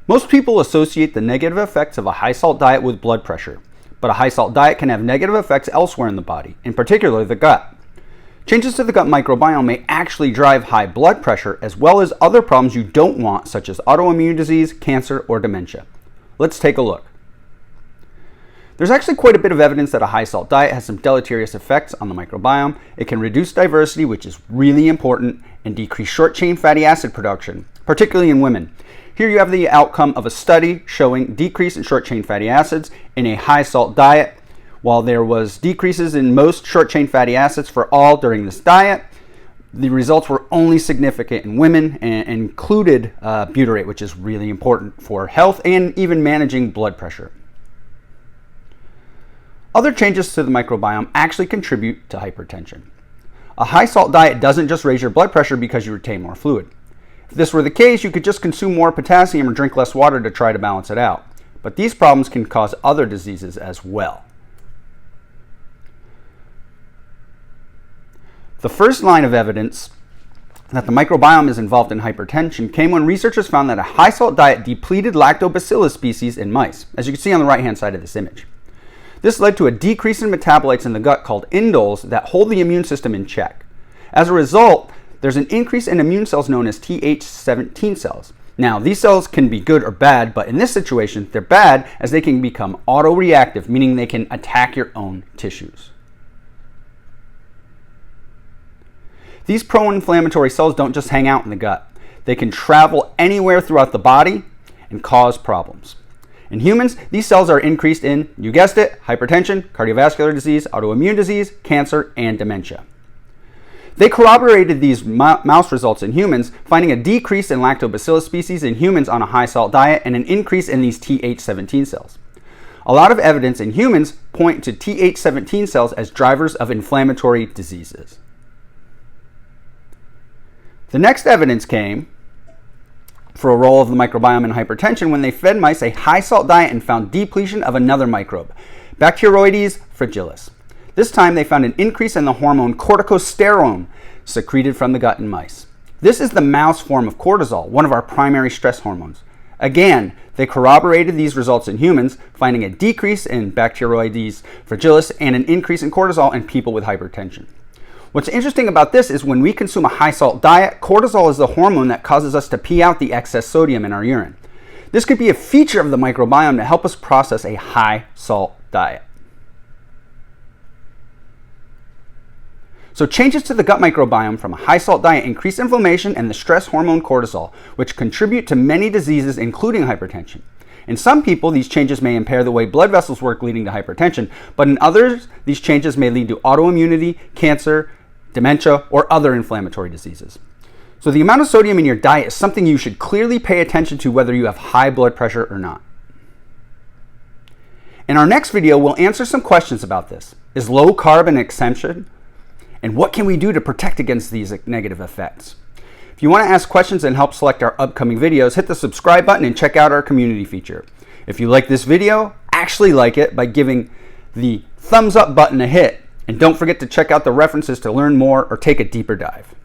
Most people associate the negative effects of a high-salt diet with blood pressure, but a high-salt diet can have negative effects elsewhere in the body, in particular the gut. Changes to the gut microbiome may actually drive high blood pressure as well as other problems you don't want, such as autoimmune disease, cancer, or dementia. Let's take a look. There's actually quite a bit of evidence that a high-salt diet has some deleterious effects on the microbiome. It can reduce diversity, which is really important, and decrease short-chain fatty acid production, particularly in women. Here you have the outcome of a study showing decrease in short-chain fatty acids in a high-salt diet. While there was decreases in most short-chain fatty acids for all during this diet, the results were only significant in women and included butyrate, which is really important for health and even managing blood pressure. Other changes to the microbiome actually contribute to hypertension. A high-salt diet doesn't just raise your blood pressure because you retain more fluid. If this were the case, you could just consume more potassium or drink less water to try to balance it out. But these problems can cause other diseases as well. The first line of evidence that the microbiome is involved in hypertension came when researchers found that a high-salt diet depleted lactobacillus species in mice, as you can see on the right-hand side of this image. This led to a decrease in metabolites in the gut called indoles that hold the immune system in check. As a result, there's an increase in immune cells known as Th17 cells. Now, these cells can be good or bad, but in this situation, they're bad as they can become autoreactive, meaning they can attack your own tissues. These pro-inflammatory cells don't just hang out in the gut. They can travel anywhere throughout the body and cause problems. In humans, these cells are increased in, you guessed it, hypertension, cardiovascular disease, autoimmune disease, cancer, and dementia. They corroborated these mouse results in humans, finding a decrease in lactobacillus species in humans on a high-salt diet and an increase in these Th17 cells. A lot of evidence in humans point to Th17 cells as drivers of inflammatory diseases. The next evidence came for a role of the microbiome in hypertension when they fed mice a high-salt diet and found depletion of another microbe, Bacteroides fragilis. This time they found an increase in the hormone corticosterone secreted from the gut in mice. This is the mouse form of cortisol, one of our primary stress hormones. Again, they corroborated these results in humans, finding a decrease in Bacteroides fragilis and an increase in cortisol in people with hypertension. What's interesting about this is when we consume a high-salt diet, cortisol is the hormone that causes us to pee out the excess sodium in our urine. This could be a feature of the microbiome to help us process a high-salt diet. So changes to the gut microbiome from a high-salt diet increase inflammation and the stress hormone cortisol, which contribute to many diseases, including hypertension. In some people, these changes may impair the way blood vessels work, leading to hypertension, but in others, these changes may lead to autoimmunity, cancer, dementia, or other inflammatory diseases. So the amount of sodium in your diet is something you should clearly pay attention to whether you have high blood pressure or not. In our next video, we'll answer some questions about this. Is low carb an exception? And what can we do to protect against these negative effects? If you want to ask questions and help select our upcoming videos, hit the subscribe button and check out our community feature. If you like this video, actually like it by giving the thumbs up button a hit. And don't forget to check out the references to learn more or take a deeper dive.